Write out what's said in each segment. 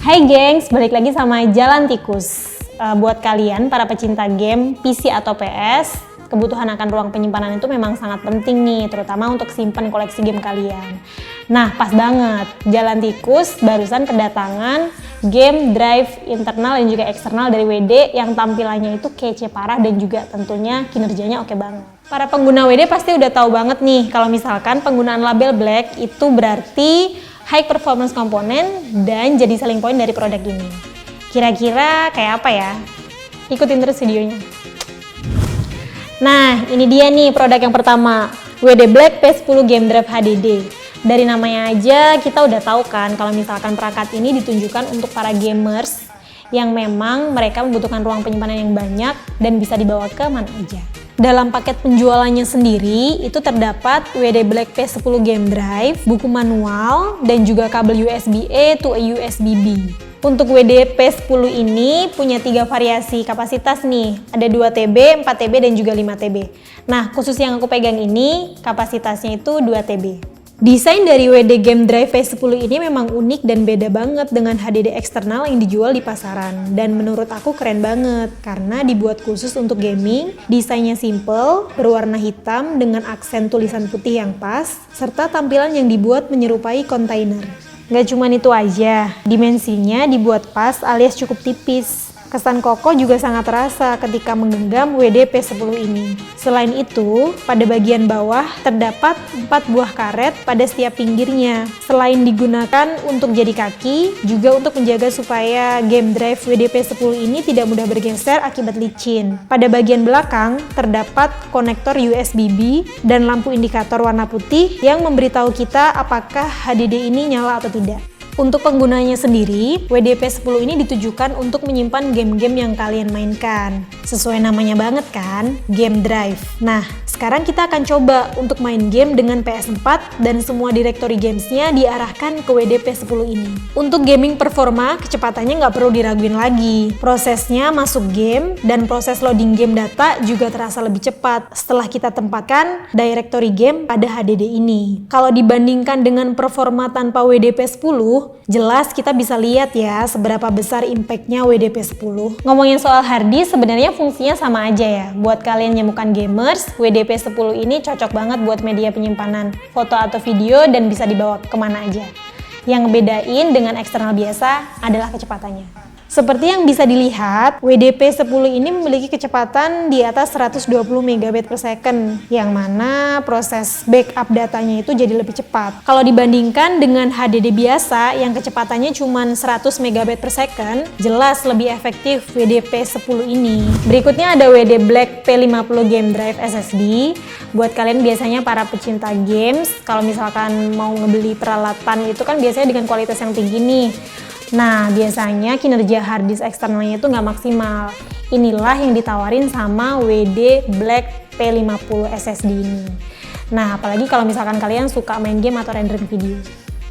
Hai gengs, balik lagi sama Jalan Tikus. Buat kalian para pecinta game PC atau PS, kebutuhan akan ruang penyimpanan itu memang sangat penting nih, terutama untuk simpan koleksi game kalian. Nah, pas banget, Jalan Tikus barusan kedatangan game drive internal dan juga eksternal dari WD yang tampilannya itu kece parah dan juga tentunya kinerjanya oke banget. Para pengguna WD pasti udah tahu banget nih kalau misalkan penggunaan label black itu berarti high performance komponen dan jadi selling point dari produk ini. Kira-kira kayak apa ya? Ikutin terus videonya. Nah, ini dia nih produk yang pertama, WD Black P10 Game Drive HDD. Dari namanya aja kita udah tahu kan kalau misalkan perangkat ini ditunjukkan untuk para gamers yang memang mereka membutuhkan ruang penyimpanan yang banyak dan bisa dibawa ke mana aja. Dalam paket penjualannya sendiri itu terdapat WD Black P10 Game Drive, buku manual, dan juga kabel USB-A to USB-B. Untuk WD P10 ini punya 3 variasi kapasitas nih, ada 2 TB, 4 TB, dan juga 5 TB. Nah, khusus yang aku pegang ini kapasitasnya itu 2 TB. Desain dari WD Game Drive P10 ini memang unik dan beda banget dengan HDD eksternal yang dijual di pasaran. Dan menurut aku keren banget, karena dibuat khusus untuk gaming, desainnya simple, berwarna hitam dengan aksen tulisan putih yang pas, serta tampilan yang dibuat menyerupai kontainer. Gak cuman itu aja, dimensinya dibuat pas alias cukup tipis. Kesan kokoh juga sangat terasa ketika menggenggam WD P10 ini. Selain itu, pada bagian bawah terdapat 4 buah karet pada setiap pinggirnya. Selain digunakan untuk jadi kaki, juga untuk menjaga supaya game drive WD P10 ini tidak mudah bergeser akibat licin. Pada bagian belakang terdapat konektor USB-B dan lampu indikator warna putih yang memberitahu kita apakah HDD ini nyala atau tidak. Untuk penggunanya sendiri, WD P10 ini ditujukan untuk menyimpan game-game yang kalian mainkan. Sesuai namanya banget kan, game drive. Nah, sekarang kita akan coba untuk main game dengan PS4 dan semua directory gamesnya diarahkan ke WD P10 ini. Untuk gaming performa, kecepatannya nggak perlu diraguin lagi. Prosesnya masuk game dan proses loading game data juga terasa lebih cepat setelah kita tempatkan directory game pada HDD ini. Kalau dibandingkan dengan performa tanpa WD P10, jelas kita bisa lihat ya seberapa besar impact-nya WD P10. Ngomongin soal harddisk, sebenarnya fungsinya sama aja ya. Buat kalian yang bukan gamers, WD P10 ini cocok banget buat media penyimpanan foto atau video dan bisa dibawa kemana aja. Yang ngebedain dengan eksternal biasa adalah kecepatannya. Seperti yang bisa dilihat, WD P10 ini memiliki kecepatan di atas 120 MB per second, yang mana proses backup datanya itu jadi lebih cepat. Kalau dibandingkan dengan HDD biasa yang kecepatannya cuma 100 MB per second, jelas lebih efektif WD P10 ini. Berikutnya ada WD Black P50 Game Drive SSD. Buat kalian biasanya para pecinta games, kalau misalkan mau ngebeli peralatan itu kan biasanya dengan kualitas yang tinggi nih. Nah, biasanya kinerja harddisk eksternalnya itu nggak maksimal. Inilah yang ditawarin sama WD Black P50 SSD ini. Nah, apalagi kalau misalkan kalian suka main game atau rendering video.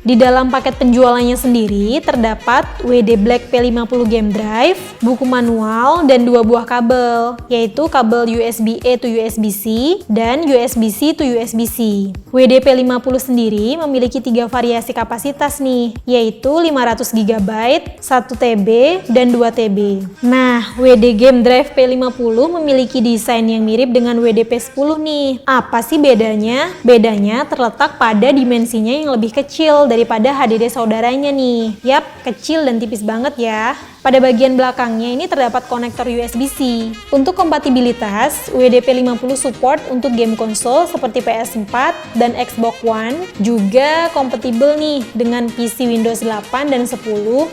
Di dalam paket penjualannya sendiri terdapat WD Black P50 Game Drive, buku manual, dan 2 buah kabel, yaitu kabel USB-A to USB-C dan USB-C to USB-C. WD P50 sendiri memiliki 3 variasi kapasitas nih, yaitu 500 GB, 1 TB, dan 2 TB. Nah, WD Game Drive P50 memiliki desain yang mirip dengan WD P10 nih. Apa sih bedanya? Bedanya terletak pada dimensinya yang lebih kecil daripada HDD saudaranya nih. Yap, kecil dan tipis banget ya. Pada bagian belakangnya ini terdapat konektor USB-C. Untuk kompatibilitas, WD P50 support untuk game konsol seperti PS4 dan Xbox One, juga kompatibel nih dengan PC Windows 8 dan 10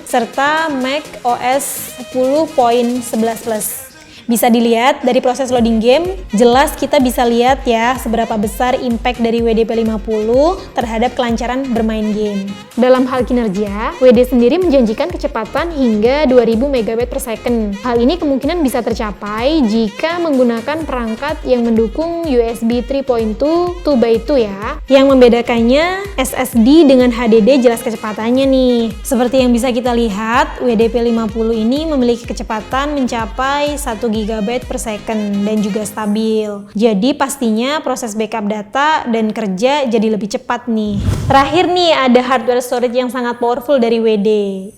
serta Mac OS 10.11+. Bisa dilihat dari proses loading game, jelas kita bisa lihat ya seberapa besar impact dari WD P50 terhadap kelancaran bermain game. Dalam hal kinerja, WD sendiri menjanjikan kecepatan hingga 2000 MB per second. Hal ini kemungkinan bisa tercapai jika menggunakan perangkat yang mendukung USB 3.2 2x2 ya. Yang membedakannya, SSD dengan HDD jelas kecepatannya nih. Seperti yang bisa kita lihat, WD P50 ini memiliki kecepatan mencapai 1 GB GB per second dan juga stabil. Jadi pastinya proses backup data dan kerja jadi lebih cepat nih. Terakhir nih ada hardware storage yang sangat powerful dari WD.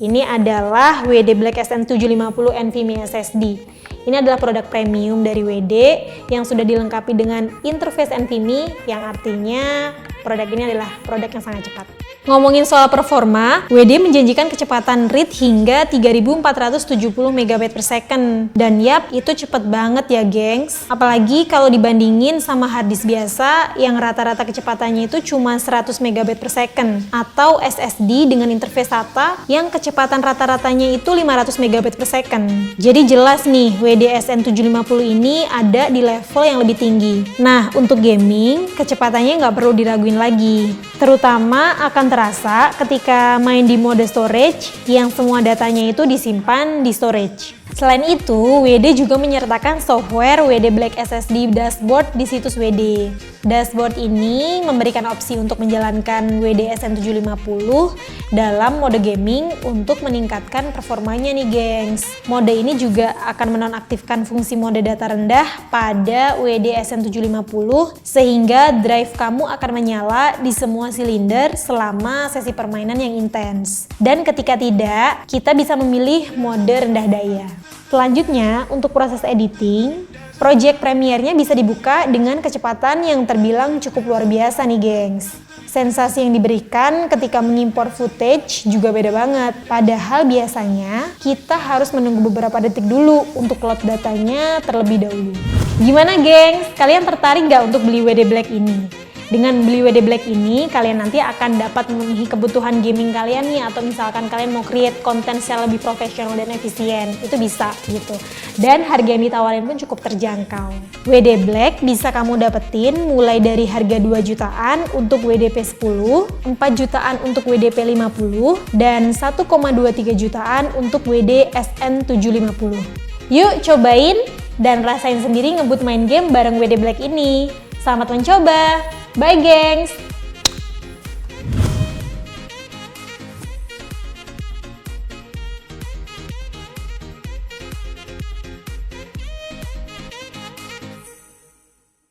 Ini adalah WD Black SN750 NVMe SSD. Ini adalah produk premium dari WD yang sudah dilengkapi dengan interface NVMe yang artinya produk ini adalah produk yang sangat cepat. Ngomongin soal performa, WD menjanjikan kecepatan read hingga 3470 MB per second. Dan yap, itu cepet banget ya gengs. Apalagi kalau dibandingin sama harddisk biasa yang rata-rata kecepatannya itu cuma 100 MB per second. Atau SSD dengan interface SATA yang kecepatan rata-ratanya itu 500 MB per second. Jadi jelas nih, WD SN750 ini ada di level yang lebih tinggi. Nah, untuk gaming, kecepatannya nggak perlu diraguin lagi. Terutama akan terasa ketika main di mode storage yang semua datanya itu disimpan di storage. Selain itu, WD juga menyertakan software WD Black SSD Dashboard di situs WD. Dashboard ini memberikan opsi untuk menjalankan WD SN750 dalam mode gaming untuk meningkatkan performanya nih gengs. Mode ini juga akan menonaktifkan fungsi mode data rendah pada WD SN750 sehingga drive kamu akan menyala di semua silinder selama sesi permainan yang intens. Dan ketika tidak, kita bisa memilih mode rendah daya. Selanjutnya, untuk proses editing, Project Premiere-nya bisa dibuka dengan kecepatan yang terbilang cukup luar biasa nih gengs. Sensasi yang diberikan ketika mengimpor footage juga beda banget. Padahal biasanya kita harus menunggu beberapa detik dulu untuk load datanya terlebih dahulu. Gimana gengs? Kalian tertarik nggak untuk beli WD Black ini? Dengan beli WD Black ini, kalian nanti akan dapat memenuhi kebutuhan gaming kalian nih, atau misalkan kalian mau create konten secara lebih profesional dan efisien, itu bisa gitu. Dan harga yang ditawarin pun cukup terjangkau. WD Black bisa kamu dapetin mulai dari harga 2 jutaan untuk WDP 10, 4 jutaan untuk WDP 50, dan 1,23 jutaan untuk WD SN750. Yuk cobain dan rasain sendiri ngebut main game bareng WD Black ini. Selamat mencoba! Bye gengs!